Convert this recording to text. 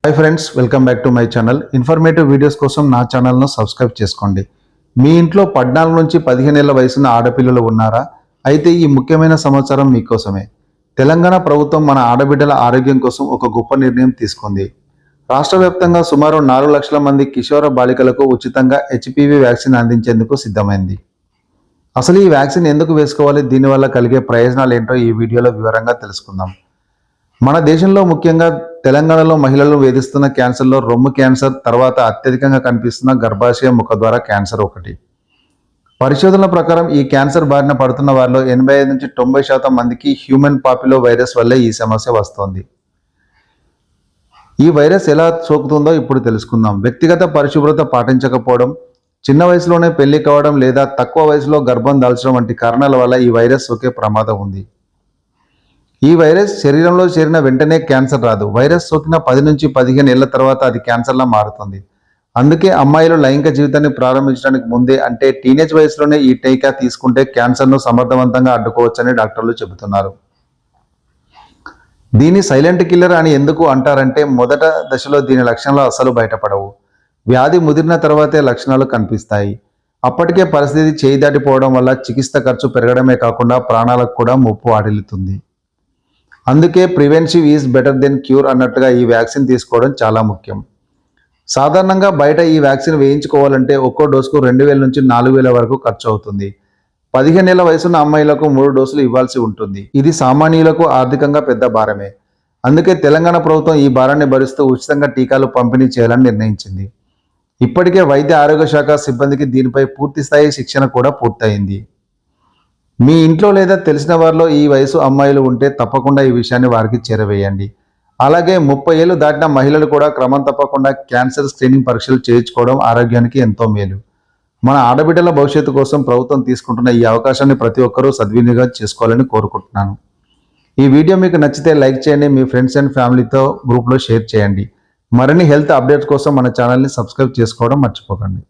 Hi friends, welcome back to my channel. Informative videos కోసం నా ఛానల్ను సబ్స్క్రైబ్ చేసుకోండి. మీ ఇంట్లో 14 నుంచి 15 ఏళ్ల వయసున్న ఆడపిల్లలు ఉన్నారా? అయితే ఈ ముఖ్యమైన సమాచారం మీకోసమే. తెలంగాణ ప్రభుత్వం మన ఆడబిడ్డల ఆరోగ్యం కోసం ఒక గొప్ప నిర్ణయం తీసుకుంది. రాష్ట్ర వ్యాప్తంగా సుమారు 4 లక్షల మంది కిషోర బాలికలకు ఉచితంగా హెచ్పివి వ్యాక్సిన్ అందించేందుకు సిద్ధమైంది. అసలు ఈ వ్యాక్సిన్ ఎందుకు వేసుకోవాలి, దీనివల్ల కలిగే ప్రయోజనాలు ఏంటో ఈ వీడియోలో వివరంగా తెలుసుకుందాం. మన దేశంలో ముఖ్యంగా తెలంగాణలో మహిళలు వేధిస్తున్న క్యాన్సర్లో రొమ్ము క్యాన్సర్ తర్వాత అత్యధికంగా కనిపిస్తున్న గర్భాశయ ముఖద్వార క్యాన్సర్ ఒకటి. పరిశోధనల ప్రకారం ఈ క్యాన్సర్ బారిన పడుతున్న వారిలో 85 నుంచి 90% మందికి హ్యూమన్ పాపిలో వైరస్ వల్లే ఈ సమస్య వస్తోంది. ఈ వైరస్ ఎలా సోకుతుందో ఇప్పుడు తెలుసుకుందాం. వ్యక్తిగత పరిశుభ్రత పాటించకపోవడం, చిన్న వయసులోనే పెళ్లి కావడం లేదా తక్కువ వయసులో గర్భం దాల్చడం వంటి కారణాల వల్ల ఈ వైరస్ సోకే ప్రమాదం ఉంది. ఈ వైరస్ శరీరంలో చేరిన వెంటనే క్యాన్సర్ రాదు. వైరస్ సోకిన 10 నుంచి 15 ఏళ్ల తర్వాత అది క్యాన్సర్లా మారుతుంది. అందుకే అమ్మాయిలు లైంగిక జీవితాన్ని ప్రారంభించడానికి ముందే, అంటే టీనేజ్ వయసులోనే ఈ టీకా తీసుకుంటే క్యాన్సర్ను సమర్థవంతంగా అడ్డుకోవచ్చని డాక్టర్లు చెబుతున్నారు. దీన్ని సైలెంట్ కిల్లర్ అని ఎందుకు అంటారంటే, మొదట దశలో దీని లక్షణాలు అస్సలు బయటపడవు. వ్యాధి ముదిరిన తర్వాతే లక్షణాలు కనిపిస్తాయి. అప్పటికే పరిస్థితి చేయి దాటిపోవడం వల్ల చికిత్స ఖర్చు పెరగడమే కాకుండా ప్రాణాలకు కూడా ముప్పు వాటిల్లుతుంది. అందుకే prevention is better than cure అన్నట్టుగా ఈ వ్యాక్సిన్ తీసుకోవడం చాలా ముఖ్యం. సాధారణంగా బయట ఈ వ్యాక్సిన్ వేయించుకోవాలంటే ఒక్కో డోసుకు 2000 నుంచి 4000 వరకు ఖర్చు అవుతుంది. 15 ఏళ్ల వయసున్న అమ్మాయిలకు 3 డోసులు ఇవ్వాల్సి ఉంటుంది. ఇది సామాన్యులకు ఆర్థికంగా పెద్ద భారమే. అందుకే తెలంగాణ ప్రభుత్వం ఈ భారాన్ని భరిస్తూ ఉచితంగా టీకాలు పంపిణీ చేయాలని నిర్ణయించింది. ఇప్పటికే వైద్య ఆరోగ్య శాఖ సిబ్బందికి దీనిపై పూర్తిస్థాయి శిక్షణ కూడా పూర్తయింది. మీ ఇంట్లో లేదా తెలిసిన వారిలో ఈ వయసు అమ్మాయిలు ఉంటే తప్పకుండా ఈ విషయాన్ని వారికి చేరవేయండి. అలాగే 30 ఏళ్లు దాటిన మహిళలు కూడా క్రమం తప్పకుండా క్యాన్సర్ స్క్రీనింగ్ పరీక్షలు చేయించుకోవడం ఆరోగ్యానికి ఎంతో మేలు. మన ఆడబిడ్డల భవిష్యత్తు కోసం ప్రభుత్వం తీసుకుంటున్న ఈ అవకాశాన్ని ప్రతి ఒక్కరూ సద్వినియోగం చేసుకోవాలని కోరుకుంటున్నాను. ఈ వీడియో మీకు నచ్చితే లైక్ చేయండి, మీ ఫ్రెండ్స్ అండ్ ఫ్యామిలీతో గ్రూప్లో షేర్ చేయండి. మరిన్ని హెల్త్ అప్డేట్స్ కోసం మన ఛానల్ని సబ్స్క్రైబ్ చేసుకోవడం మర్చిపోకండి.